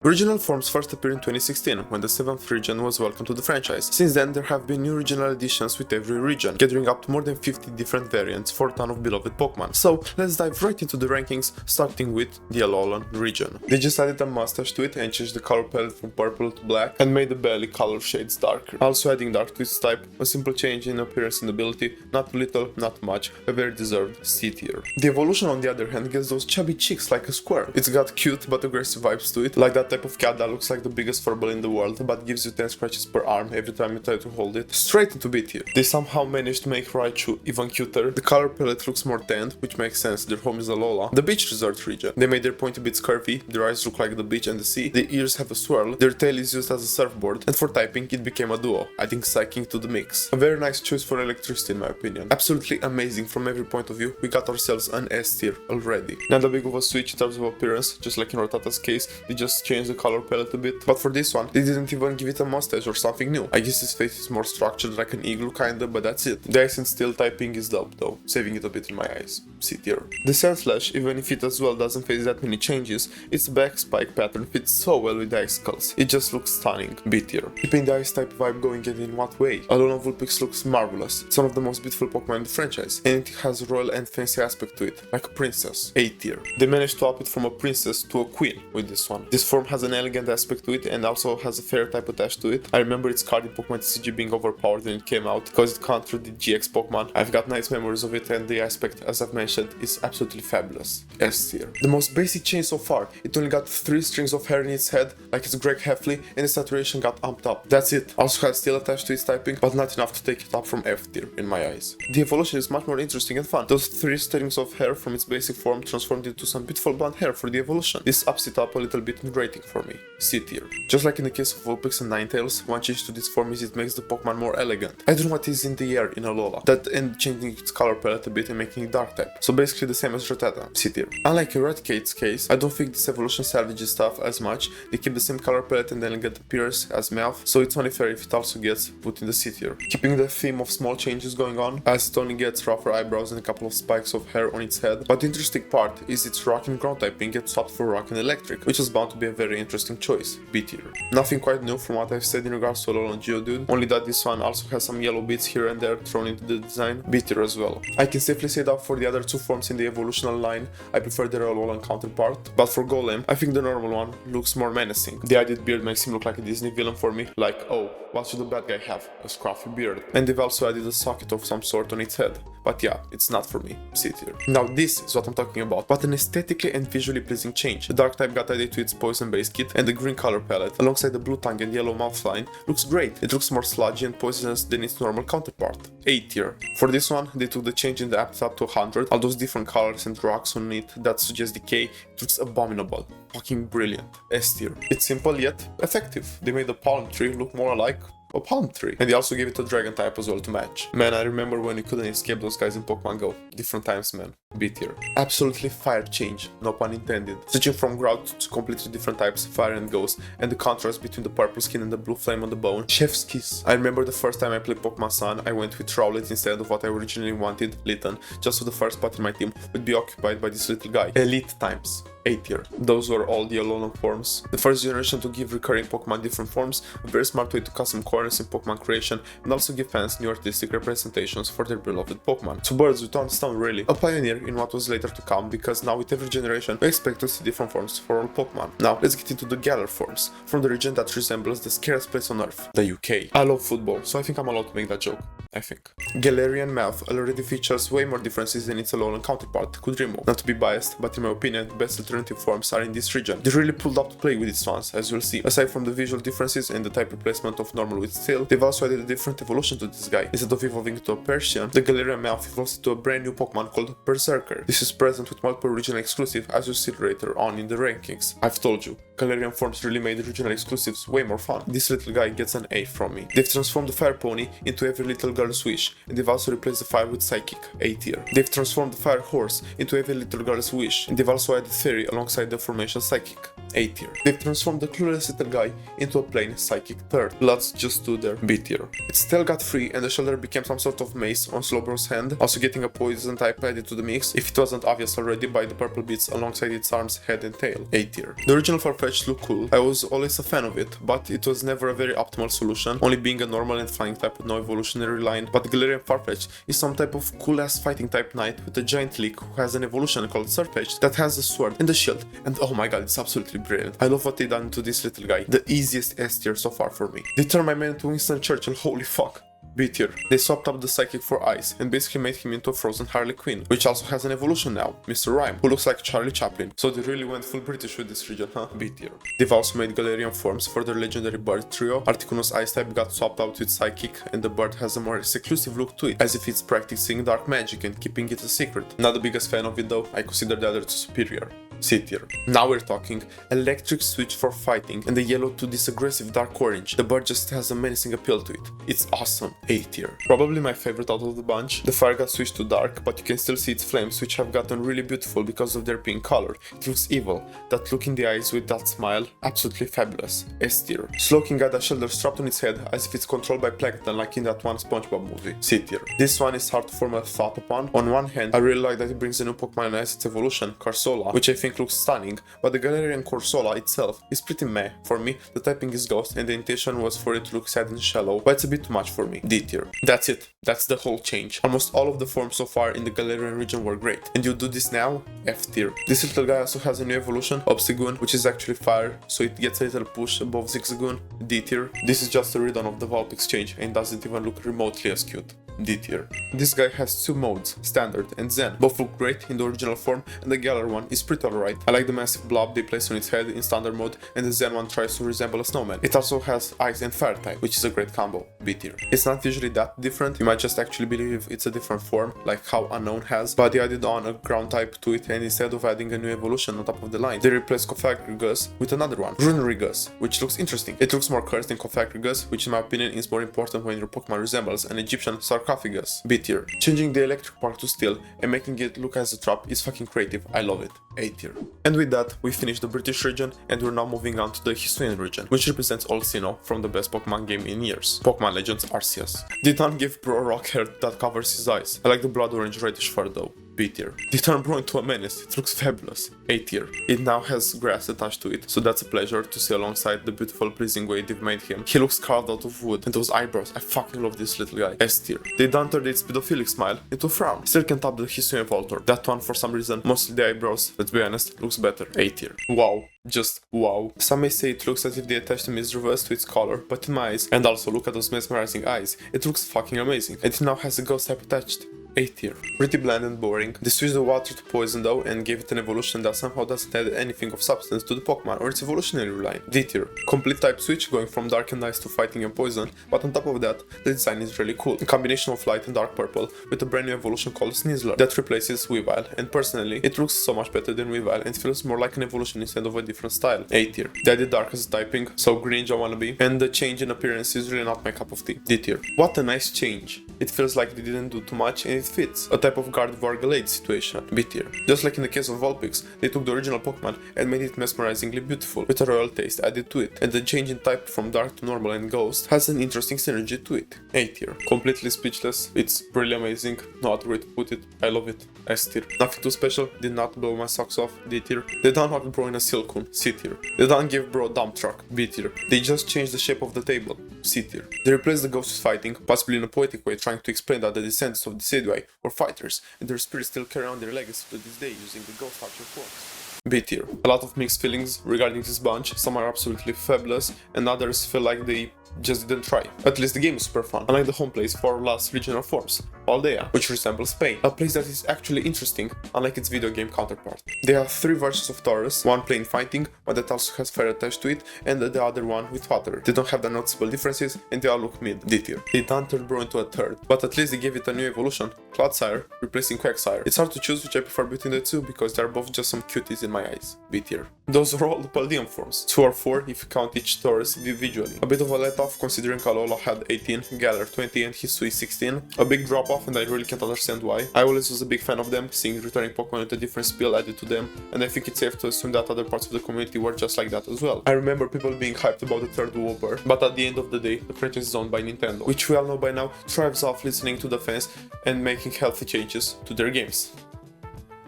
Original forms first appeared in 2016, when the 7th region was welcomed to the franchise. Since then, there have been new regional editions with every region, gathering up to more than 50 different variants for a ton of beloved Pokemon. So, let's dive right into the rankings, starting with the Alolan region. They just added a mustache to it and changed the color palette from purple to black, and made the belly color shades darker. Also adding Dark Twist type, a simple change in appearance and ability, not little, not much, a very deserved C tier. The evolution, on the other hand, gets those chubby cheeks like a squirrel. It's got cute but aggressive vibes to it, like that type of cat that looks like the biggest furball in the world, but gives you 10 scratches per arm every time you try to hold it. Straight into B tier. They somehow managed to make Raichu even cuter. The color palette looks more tanned, which makes sense, their home is Alola. The beach resort region. They made their pointy bits curvy, their eyes look like the beach and the sea, the ears have a swirl, their tail is used as a surfboard, and for typing it became a duo, adding psychic to the mix. A very nice choice for electricity in my opinion. Absolutely amazing from every point of view, we got ourselves an S tier already. Not a big of a switch in terms of appearance, just like in Rattata's case, they just changed the color palette a bit, but for this one, they didn't even give it a mustache or something new. I guess his face is more structured like an igloo kinda, but that's it. The ice and steel typing is dope though, saving it a bit in my eyes. C tier. The Sand Slash, even if it as well doesn't face that many changes, its back spike pattern fits so well with the ice skulls. It just looks stunning. B tier. Keeping the ice type vibe going, and in what way? Alolan Vulpix looks marvelous. It's one of the most beautiful Pokemon in the franchise, and it has a royal and fancy aspect to it, like a princess. A tier. They managed to up it from a princess to a queen with this one. This form has an elegant aspect to it and also has a fair type attached to it. I remember its card in Pokemon TCG being overpowered when it came out because it countered the GX Pokemon. I've got nice memories of it, and the aspect, as I've mentioned, is absolutely fabulous. S tier. The most basic change so far. It only got 3 strings of hair in its head, like it's Greg Heffley, and the saturation got amped up. That's it. Also has steel attached to its typing, but not enough to take it up from F tier in my eyes. The evolution is much more interesting and fun. Those 3 strings of hair from its basic form transformed into some beautiful blonde hair for the evolution. This ups it up a little bit in rating for me. C tier. Just like in the case of Vulpix and Ninetales, one change to this form is it makes the Pokemon more elegant. I don't know what is in the air in Alola, that and changing its color palette a bit and making it dark type. So basically the same as Rattata. C tier. Unlike Eradicate's case, I don't think this evolution salvages stuff as much. They keep the same color palette and elegant appearance as Meowth, so it's only fair if it also gets put in the C tier. Keeping the theme of small changes going on, as it only gets rougher eyebrows and a couple of spikes of hair on its head. But the interesting part is its rock and ground typing gets swapped for rock and electric, which is bound to be a very interesting choice. B tier. Nothing quite new from what I've said in regards to Alolan Geodude, only that this one also has some yellow bits here and there thrown into the design. B tier as well. I can safely say that for the other 2 forms in the evolutional line, I prefer their Alolan counterpart, but for Golem, I think the normal one looks more menacing. The added beard makes him look like a Disney villain for me, like, oh, what should a bad guy have? A scruffy beard. And they've also added a socket of some sort on its head. But yeah, it's not for me. C tier. Now this is what I'm talking about, but an aesthetically and visually pleasing change. The dark type got added to its poison base kit, and the green color palette, alongside the blue tongue and yellow mouth line, looks great. It looks more sludgy and poisonous than its normal counterpart. A tier. For this one, they took the change in the app up to 100, all those different colors and rocks on it that suggest decay. It looks abominable. Fucking brilliant. S tier. It's simple yet effective. They made the palm tree look more like a palm tree, and they also gave it a dragon type as well to match. Man, I remember when you couldn't escape those guys in Pokemon Go. Different times, man. B tier. Absolutely fire change, no pun intended. Switching from ground to completely different types, fire and ghost, and the contrast between the purple skin and the blue flame on the bone. Chef's kiss. I remember the first time I played Pokemon Sun, I went with Rowlet instead of what I originally wanted, Litten, just so the first spot in my team would be occupied by this little guy. Elite times. A tier. Those were all the Alolan Forms. The first generation to give recurring Pokemon different forms, a very smart way to custom corners in Pokemon creation, and also give fans new artistic representations for their beloved Pokemon. 2 birds with 1 stone really. A pioneer in what was later to come, because now with every generation we expect to see different forms for all Pokemon. Now let's get into the Galar Forms, from the region that resembles the scariest place on earth, the UK. I love football, so I think I'm allowed to make that joke. I think. Galarian Meowth already features way more differences than its Alolan counterpart could remove. Not to be biased, but in my opinion, the best alternative forms are in this region. They really pulled up to play with its fans, as you'll see. Aside from the visual differences and the type replacement of normal with steel, they've also added a different evolution to this guy. Instead of evolving into a Persian, the Galarian Meowth evolves into a brand new Pokemon called Berserker. This is present with multiple regional exclusives, as you'll see later on in the rankings. I've told you, Galarian Forms really made the regional exclusives way more fun. This little guy gets an A from me. They've transformed the Fire Pony into every little girl's wish, and they've also replaced the fire with Psychic, A tier. They've transformed the Fire Horse into every little girl's wish, and they've also added Fairy alongside the formation Psychic, A tier. They've transformed the clueless little guy into a plain Psychic third. Let's just do their B tier. Its tail got free, and the shoulder became some sort of mace on Slowbro's hand, also getting a poison type added to the mix. mix, if it wasn't obvious already by the purple bits alongside its arms, head and tail. A tier. The original Farfetch'd looked cool, I was always a fan of it, but it was never a very optimal solution, only being a normal and flying type with no evolutionary line. But Galarian Farfetch'd is some type of cool ass fighting type knight with a giant leak who has an evolution called Surfetch'd that has a sword and a shield, and oh my god, it's absolutely brilliant. I love what they done to this little guy, the easiest S tier so far for me. They turned my man into Winston Churchill, holy fuck. B tier. They swapped up the Psychic for Ice and basically made him into a frozen Harley Quinn, which also has an evolution now, Mr. Rhyme, who looks like Charlie Chaplin. So they really went full British with this region, huh? B tier. They've also made Galarian Forms for their legendary bird trio. Articuno's Ice type got swapped out with Psychic, and the bird has a more seclusive look to it, as if it's practicing dark magic and keeping it a secret. Not the biggest fan of it though, I consider the other two superior. C tier. Now we're talking electric switch for fighting and the yellow to this aggressive dark orange. The bird just has a menacing appeal to it. It's awesome. A tier. Probably my favorite out of the bunch. The fire got switched to dark, but you can still see its flames, which have gotten really beautiful because of their pink color. It looks evil. That look in the eyes with that smile, absolutely fabulous. S tier. Slowking got a shoulder strapped on its head as if it's controlled by plankton like in that one SpongeBob movie. C tier. This one is hard to form a thought upon. On one hand, I really like that it brings a new Pokemon as its evolution, Corsola, which I think looks stunning, but the Galarian Corsola itself is pretty meh. For me, the typing is Ghost and the intention was for it to look sad and shallow, but it's a bit too much for me. D tier. That's it. That's the whole change. Almost all of the forms so far in the Galarian region were great. And you do this now? F tier. This little guy also has a new evolution, Obsigoon, which is actually fire, so it gets a little push above Zigzagoon. D tier. This is just a redone of the Valp exchange and doesn't even look remotely as cute. D tier. This guy has two modes, Standard and Zen. Both look great in the original form, and the Galar one is pretty alright. I like the massive blob they place on its head in Standard mode, and the Zen one tries to resemble a snowman. It also has Ice and Fire type, which is a great combo. B tier. It's not usually that different, you might just actually believe it's a different form, like how Unknown has, but they added on a ground type to it, and instead of adding a new evolution on top of the line, they replaced Cofagrigus with another one, Runerigus, which looks interesting. It looks more cursed than Cofagrigus, which in my opinion is more important when your Pokemon resembles an Egyptian sarcophagus. B tier. Changing the electric part to steel and making it look as a trap is fucking creative, I love it. A tier. And with that, we finished the British region and we're now moving on to the Hisuian region, which represents all Sinnoh from the best Pokemon game in years, Pokemon Legends Arceus. They don't give Bro rock hair that covers his eyes. I like the blood orange reddish fur though. B tier. They turn Bro into a menace, it looks fabulous. A tier. It now has grass attached to it, so that's a pleasure to see alongside the beautiful pleasing way they've made him. He looks carved out of wood, and those eyebrows, I fucking love this little guy. S tier. They done turned its pedophilic smile into a frown. Still can top the Hisuian Voltor. That one for some reason, mostly the eyebrows, let's be honest, looks better. A tier. Wow. Just wow. Some may say it looks as if they attached a Misdreavus to its collar, but in my eyes, and also look at those mesmerizing eyes, it looks fucking amazing. And it now has a ghost type attached. A tier. Pretty bland and boring. They switched the water to poison though and gave it an evolution that somehow doesn't add anything of substance to the Pokemon or its evolutionary line. D tier. Complete type switch going from dark and ice to fighting and poison, but on top of that, the design is really cool. A combination of light and dark purple with a brand new evolution called Sneasler that replaces Weavile, and personally, it looks so much better than Weavile and feels more like an evolution instead of a different style. A tier. They added dark as a typing, so Greninja wannabe, and the change in appearance is really not my cup of tea. D tier. What a nice change. It feels like they didn't do too much and it fits. A type of Gardevoir Gallade situation. B tier. Just like in the case of Vulpix, they took the original Pokemon and made it mesmerizingly beautiful, with a royal taste added to it, and the change in type from dark to normal and ghost has an interesting synergy to it. A tier. Completely speechless, it's really amazing, no other way to put it, I love it. S tier. Nothing too special, did not blow my socks off. D tier. They don't knock Bro in a Silcoon. C tier. They don't give Bro a dump truck. B tier. They just changed the shape of the table. C tier. They replaced the ghost with fighting, possibly in a poetic way, trying to explain that the descendants of the Decidueye were fighters, and their spirits still carry on their legacy to this day using the ghost archer forms. B tier. A lot of mixed feelings regarding this bunch, some are absolutely fabulous, and others feel like they just didn't try. At least the game is super fun, unlike the home place for last regional forms, Paldea, which resembles Spain, a place that is actually interesting, unlike its video game counterpart. They have three versions of Taurus, one plain fighting, one that also has fire attached to it, and the other one with water. They don't have the noticeable differences, and they all look mid. D tier. They don't turn Bro into a third, but at least they gave it a new evolution, Cloudsire, replacing Quagsire. It's hard to choose which I prefer between the two, because they're both just some cuties in my eyes. B tier. Those are all the Paldean Forms, 2 or 4 if you count each Taurus individually. A bit of a let-off considering Alola had 18, Galar 20 and Hisui 16. A big drop-off and I really can't understand why. I always was a big fan of them, seeing returning Pokemon with a different spell added to them, and I think it's safe to assume that other parts of the community were just like that as well. I remember people being hyped about the third Wooper, but at the end of the day, the franchise is owned by Nintendo, which we all know by now thrives off listening to the fans and making healthy changes to their games.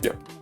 Yeah.